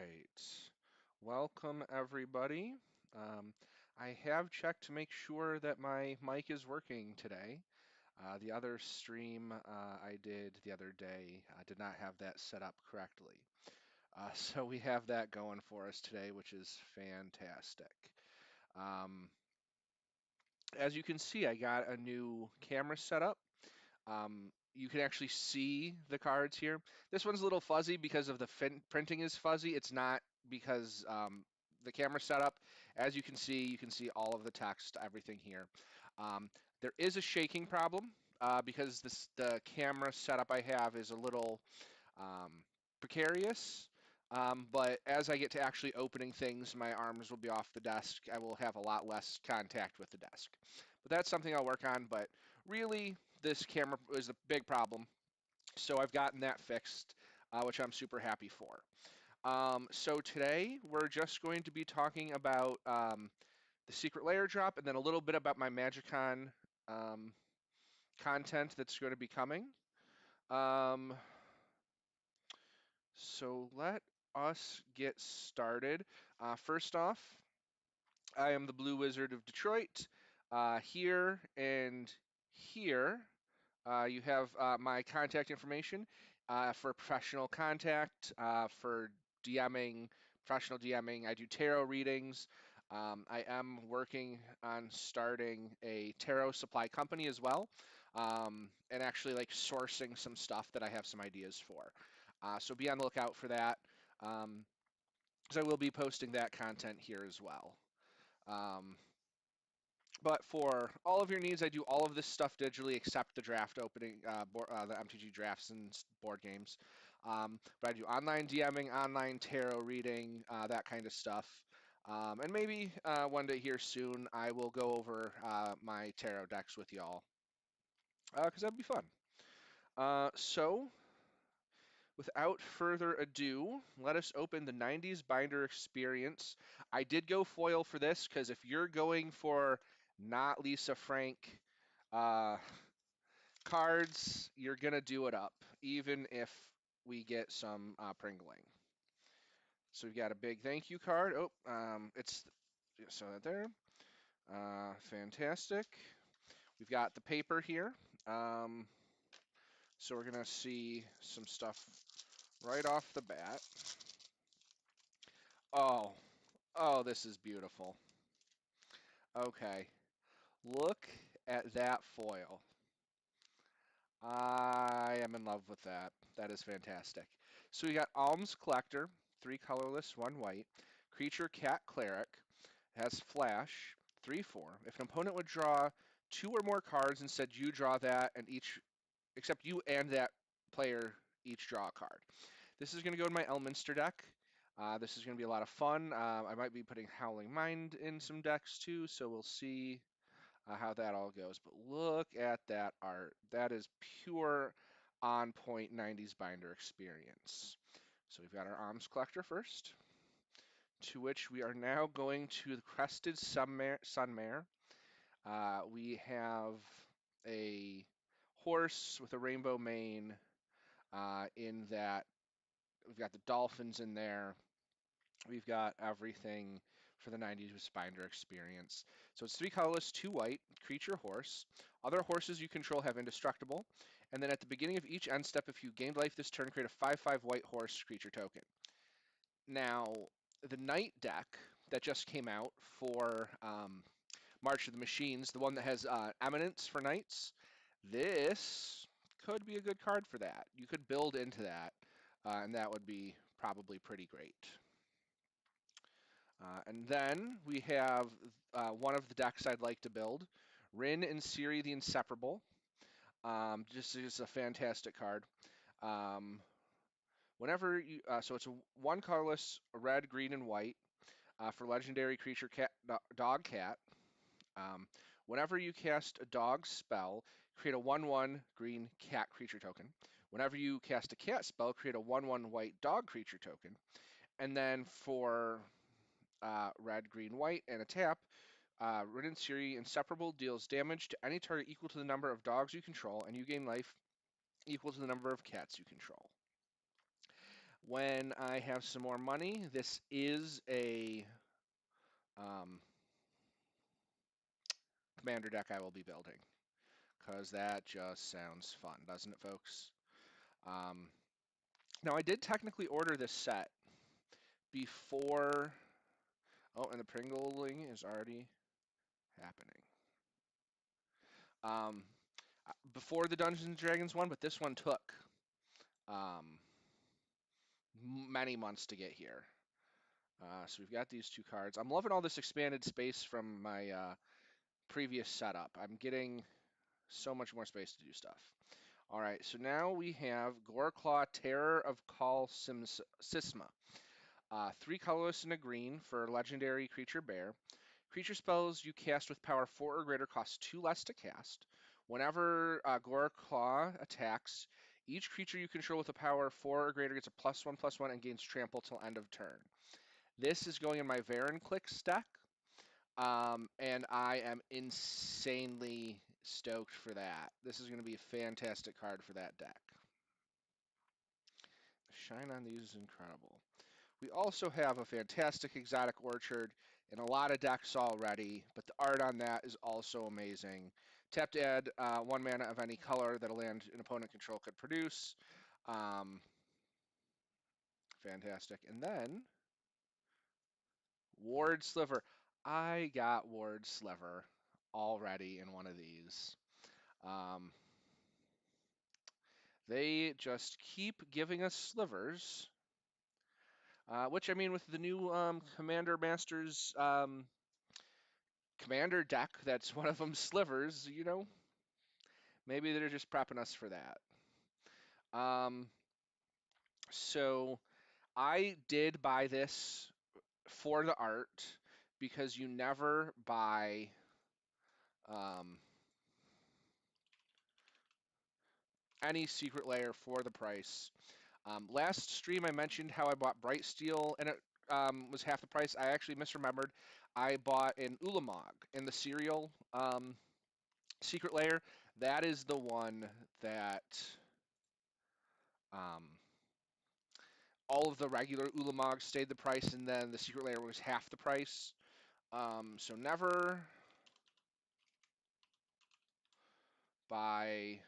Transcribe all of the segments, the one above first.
right. Welcome, everybody. Um, I have checked to make sure that my mic is working today. The other stream I did the other day did not have that set up correctly. So we have that going for us today, which is fantastic. Um, as you can see, I got a new camera set up. You can actually see the cards here. This one's a little fuzzy because of the printing is fuzzy. It's not because the camera setup. As you can see all of the text, everything here. There is a shaking problem because the camera setup I have is a little precarious. But as I get to actually opening things, my arms will be off the desk. I will have a lot less contact with the desk. But that's something I'll work on. But really, this camera is a big problem. So I've gotten that fixed, which I'm super happy for. So today, we're just going to be talking about the secret layer drop and then a little bit about my Magicon um, content that's going to be coming. Um, So let us get started. First off, I am the Blue Wizard of Detroit. Here and here, you have my contact information for professional contact, for DMing, professional DMing. I do tarot readings. I am working on starting a tarot supply company as well, and actually like sourcing some stuff that I have some ideas for. So be on the lookout for that, because I will be posting that content here as well. Um, but for all of your needs, I do all of this stuff digitally except the draft opening, the MTG drafts and board games. But I do online DMing, online tarot reading, that kind of stuff. And maybe one day here soon, I will go over my tarot decks with y'all, because that'd be fun. So, without further ado, let us open the 90s binder experience. I did go foil for this because if you're going for not Lisa Frank uh, cards, you're going to do it up, even if we get some Pringling. So we've got a big thank you card. Oh, it's so that there. Fantastic. We've got the paper here. So we're going to see some stuff right off the bat. Oh, oh, this is beautiful. Okay, look at that foil. I am in love with that. That is fantastic. So we got Alms Collector, 3 colorless, 1 white. Creature Cat Cleric has Flash, 3/4. If an opponent would draw 2 or more cards, instead you draw that, and except you and that player each draw a card. This is going to go in my Elminster deck. This is going to be a lot of fun. I might be putting Howling Mind in some decks too, so we'll see how that all goes. But look at that art. That is pure on point 90s binder experience. So we've got our Arms Collector first, to which we are now going to the Crested Sunmare. We have a horse with a rainbow mane in that. We've got the dolphins in there. We've got everything for the 90s binder experience. So it's 3 colorless, 2 white, creature horse. Other horses you control have indestructible. And then at the beginning of each end step, if you gained life this turn, create a 5/5 white horse creature token. Now, the knight deck that just came out for March of the Machines, the one that has Eminence for knights, this could be a good card for that. You could build into that, and that would be probably pretty great. And then we have one of the decks I'd like to build, Rin and Ciri the Inseparable. Just is a fantastic card. Um, whenever you, so it's a 1 colorless, red, green, and white for legendary creature dog cat. Whenever you cast a dog spell, create a 1/1 green cat creature token. Whenever you cast a cat spell, create a 1/1 white dog creature token. And then for red, green, white, and a tap, Rin Ciri Inseparable deals damage to any target equal to the number of dogs you control, and you gain life equal to the number of cats you control. When I have some more money, this is a commander deck I will be building because that just sounds fun, doesn't it, folks? Um, Now, I did technically order this set before. Oh, and the Pringling is already happening. Um, Before the Dungeons and Dragons one, but this one took um, many months to get here. So we've got these two cards. I'm loving all this expanded space from my previous setup. I'm getting so much more space to do stuff. All right, so now we have Goreclaw, Terror of Kal Sisma. 3 colorless and a green for legendary creature bear. Creature spells you cast with power 4 or greater cost 2 less to cast. Whenever Goreclaw attacks, each creature you control with a power 4 or greater gets a +1/+1 and gains trample till end of turn. This is going in my Varen-Clix deck, and I am insanely stoked for that. This is going to be a fantastic card for that deck. Shine on these is incredible. We also have a fantastic Exotic Orchard in a lot of decks already, but the art on that is also amazing. Tap to add 1 mana of any color that a land an opponent control could produce. Um, Fantastic. And then Ward Sliver. I got Ward Sliver already in one of these. Um, they just keep giving us slivers, which I mean, with the new Commander Masters Commander deck, that's one of them slivers, maybe they're just prepping us for that. So I did buy this for the art because you never buy um, any secret layer for the price. Last stream I mentioned how I bought Bright Steel and it was half the price. I actually misremembered. I bought an Ulamog in the cereal secret layer. That is the one that um, all of the regular Ulamogs stayed the price, and then the secret layer was half the price. So never buy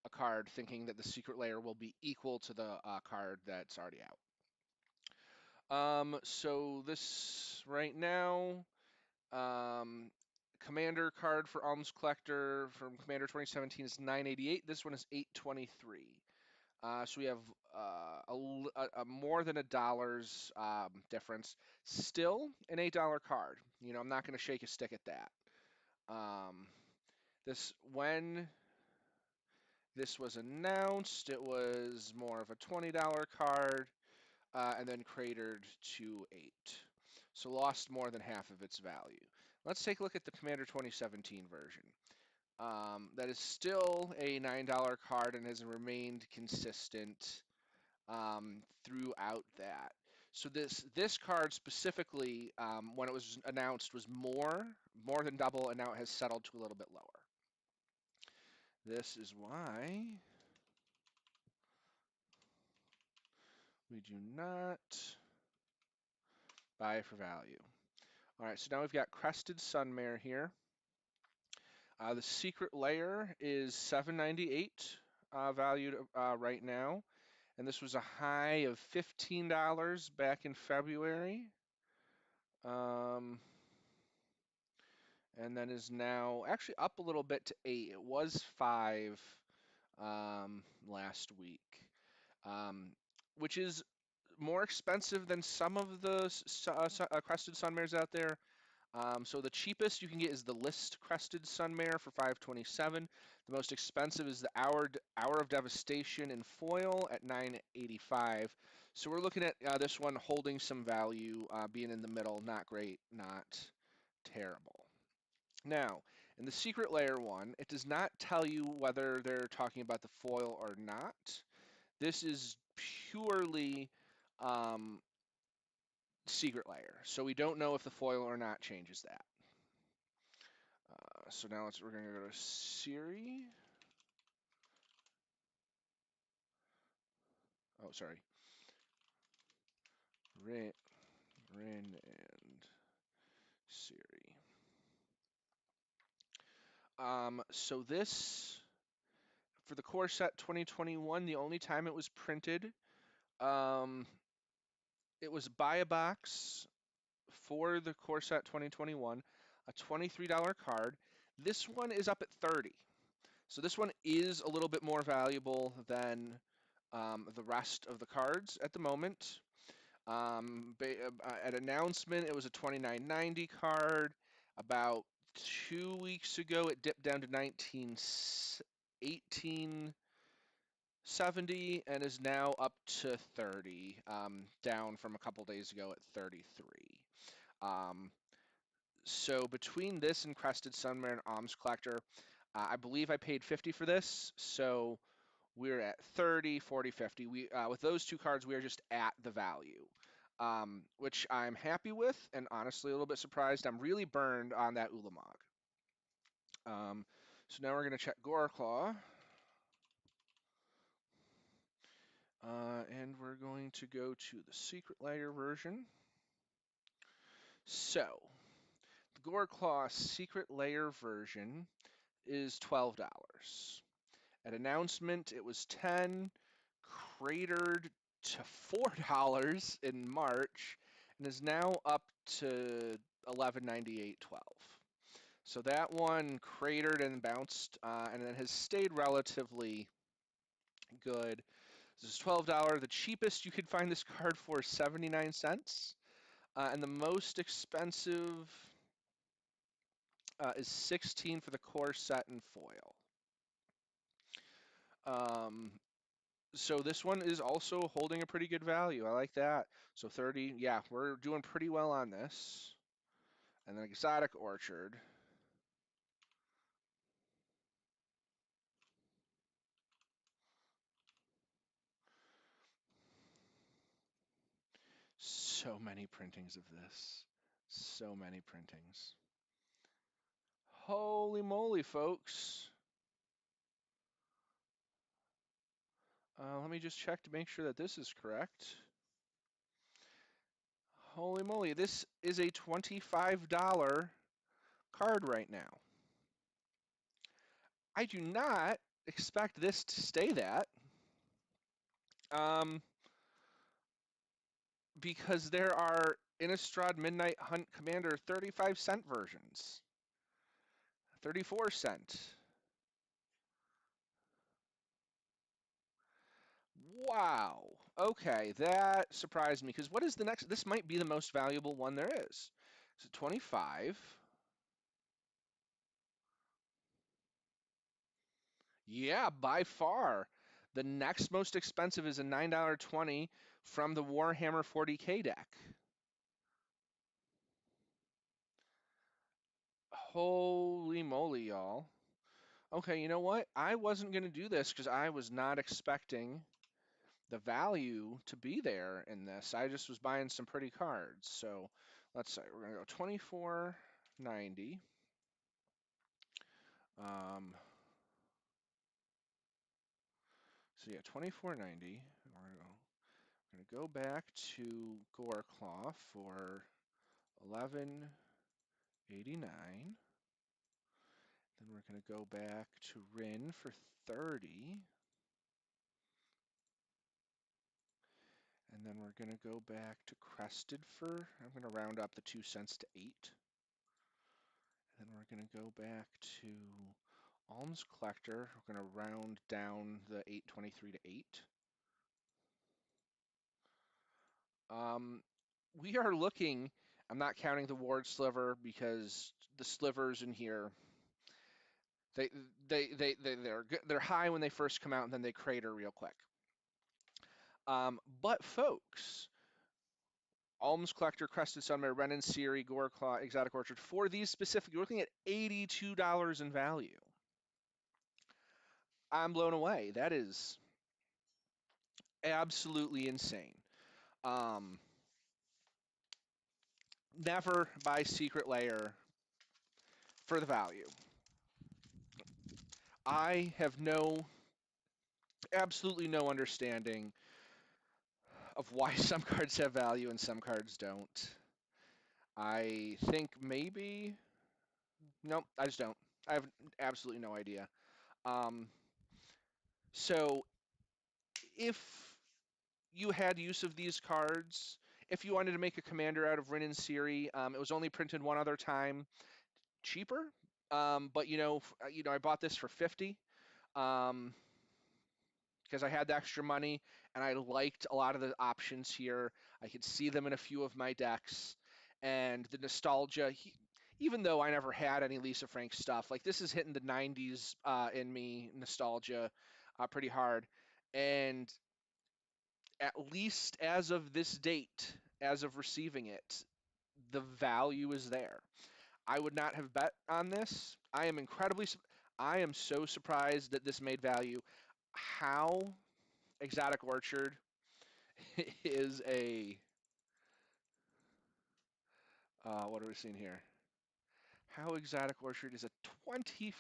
a card thinking that the secret layer will be equal to the card that's already out. So this right now, um, Commander card for Alms Collector from Commander 2017 is 988. This one is 823. So we have a more than $1 difference. Still an $8 card. I'm not going to shake a stick at that. When this was announced, it was more of a $20 card, and then cratered to 8. So lost more than half of its value. Let's take a look at the Commander 2017 version. That is still a $9 card and has remained consistent throughout that. So this card specifically, when it was announced, was more than double, and now it has settled to a little bit lower. This is why we do not buy for value. All right, so now we've got Crested Sunmare here. The secret layer is $7.98 valued right now, and this was a high of $15 back in February. And then is now actually up a little bit to 8. It was 5 last week, which is more expensive than some of the Crested Sunmares out there. So the cheapest you can get is the List Crested Sunmare for $527. The most expensive is the Hour of Devastation in foil at $985. So we're looking at this one holding some value, being in the middle. Not great, not terrible. Now, in the secret layer one, it does not tell you whether they're talking about the foil or not. This is purely secret layer, so we don't know if the foil or not changes that. So now we're going to go to Siri. Oh, sorry. Rin, and Siri. So this, for the core set 2021, the only time it was printed, um, it was buy a box for the core set 2021, a $23 card. This one is up at 30. So this one is a little bit more valuable than the rest of the cards at the moment. At announcement, it was a 29.90 card. About 2 weeks ago, it dipped down to 1870 and is now up to 30, down from a couple days ago at 33. Um, so between this and Crested Sunmare and Alms Collector, I believe I paid 50 for this. So we're at 30, 40, 50. With those two cards, we are just at the value, which I'm happy with, and honestly a little bit surprised. I'm really burned on that Ulamog. So now we're going to check Goreclaw, and we're going to go to the Secret Lair version. So the Goreclaw Secret Lair version is $12. At announcement, it was 10, cratered to $4 in March, and is now up to 11.98.12. So that one cratered and bounced, and then has stayed relatively good. This is $12. The cheapest you could find this card for is 79 cents, and the most expensive is 16 for the core set and foil. So this one is also holding a pretty good value. I like that. So 30, yeah, we're doing pretty well on this. And then Exotic Orchard. So many printings of this. So many printings. Holy moly, folks. Let me just check to make sure that this is correct. Holy moly, this is a $25 card right now. I do not expect this to stay that. Because there are Innistrad Midnight Hunt Commander 35-cent versions. 34-cent. Wow. Okay, that surprised me because what is the next? This might be the most valuable one there is. So 25. Yeah, by far. The next most expensive is a $9.20 from the Warhammer 40K deck. Holy moly, y'all. Okay, you know what? I wasn't going to do this because I was not expecting the value to be there in this. I just was buying some pretty cards. So let's say we're going to go 24.90. So yeah, 24.90. We're going to go back to Goreclaw for 11.89. Then we're going to go back to Rin for 30. And then we're going to go back to Crested for, I'm going to round up the 2 cents to 8. And then we're going to go back to Alms Collector. We're going to round down the 823 to 8. We are looking, I'm not counting the ward sliver because the slivers in here, they're high when they first come out and then they crater real quick. But folks, Alms Collector, Crested Sunmare, Renin, Siri, Goreclaw, Exotic Orchard, for these specific, you're looking at $82 in value. I'm blown away. That is absolutely insane. Never buy Secret Lair for the value. I have absolutely no understanding of why some cards have value and some cards don't. I think maybe. Nope, I just don't. I have absolutely no idea. Um, so if you had use of these cards, if you wanted to make a commander out of Rin and Siri, it was only printed one other time, cheaper. But I bought this for 50. Um, because I had the extra money and I liked a lot of the options here. I could see them in a few of my decks, and the nostalgia. Even though I never had any Lisa Frank stuff, like this is hitting the 90s in me nostalgia pretty hard, and at least as of this date, as of receiving it, the value is there. I would not have bet on this. I am so surprised that this made value. How Exotic Orchard is a what are we seeing here? How Exotic Orchard is a $25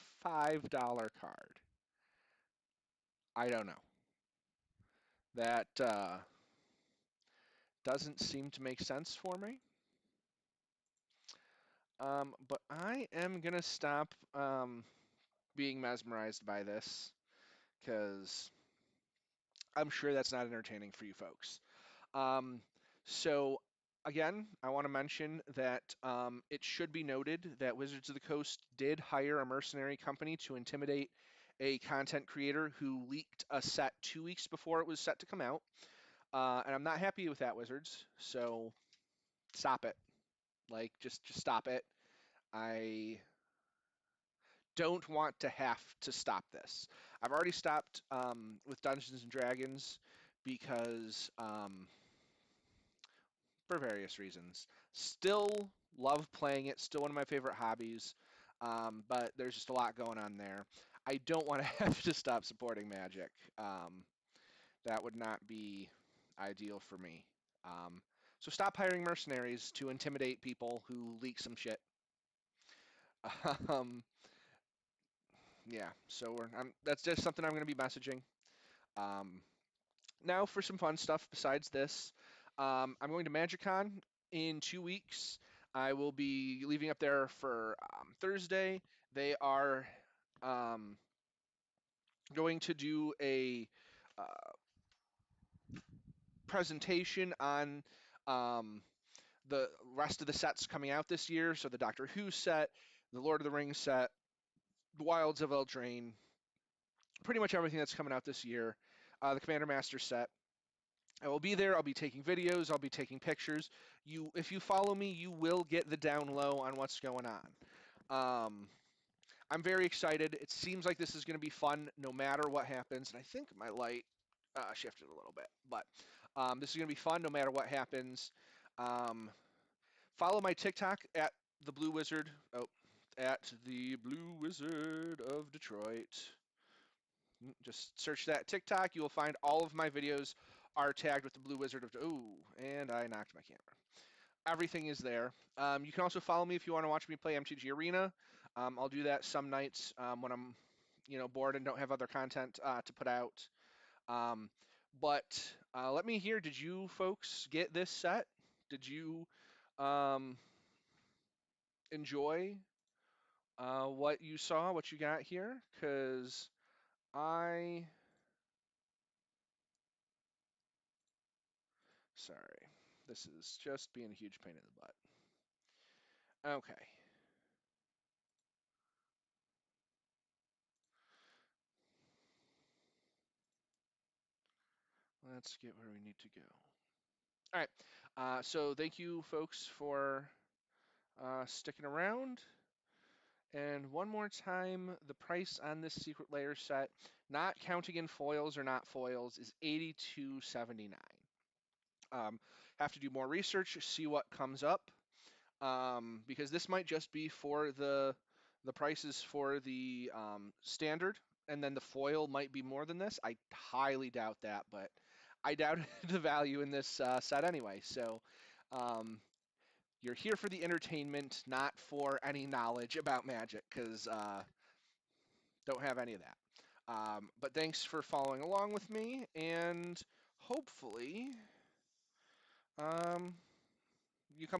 card. I don't know. That doesn't seem to make sense for me. But I am gonna stop being mesmerized by this because I'm sure that's not entertaining for you folks. Um, so again, I want to mention that it should be noted that Wizards of the Coast did hire a mercenary company to intimidate a content creator who leaked a set 2 weeks before it was set to come out. And I'm not happy with that, Wizards. So stop it. Like, just stop it. I don't want to have to stop this. I've already stopped with Dungeons and Dragons because for various reasons. Still love playing it, still one of my favorite hobbies, but there's just a lot going on there. I don't want to have to stop supporting Magic. That would not be ideal for me. So stop hiring mercenaries to intimidate people who leak some shit. Um, yeah, so that's just something I'm going to be messaging. Um, Now for some fun stuff besides this. I'm going to MagicCon in 2 weeks. I will be leaving up there for Thursday. They are um, going to do a uh, presentation on um, the rest of the sets coming out this year. So the Doctor Who set, the Lord of the Rings set, the Wilds of Eldraine, pretty much everything that's coming out this year. The Commander Master set. I will be there. I'll be taking videos. I'll be taking pictures. If you follow me, you will get the down low on what's going on. I'm very excited. It seems like this is going to be fun no matter what happens. And I think my light shifted a little bit, but this is going to be fun no matter what happens. Um, Follow my TikTok at the Blue Wizard. Oh, at the Blue Wizard of Detroit. Just search that TikTok. You will find all of my videos are tagged with the Blue Wizard of. Ooh, and I knocked my camera. Everything is there. You can also follow me if you want to watch me play MTG Arena. I'll do that some nights when I'm, bored and don't have other content to put out. Um, but let me hear. Did you folks get this set? Did you um, enjoy what you saw, what you got here? Because I Sorry. This is just being a huge pain in the butt. Okay. Let's get where we need to go. All right. So thank you, folks, for sticking around. And one more time, the price on this Secret Lair set, not counting in foils or not foils, is $82.79. Have to do more research, see what comes up. Because this might just be for the prices for the standard, and then the foil might be more than this. I highly doubt that, but I doubt the value in this set anyway. So um, you're here for the entertainment, not for any knowledge about Magic, because don't have any of that. But thanks for following along with me, and hopefully Um,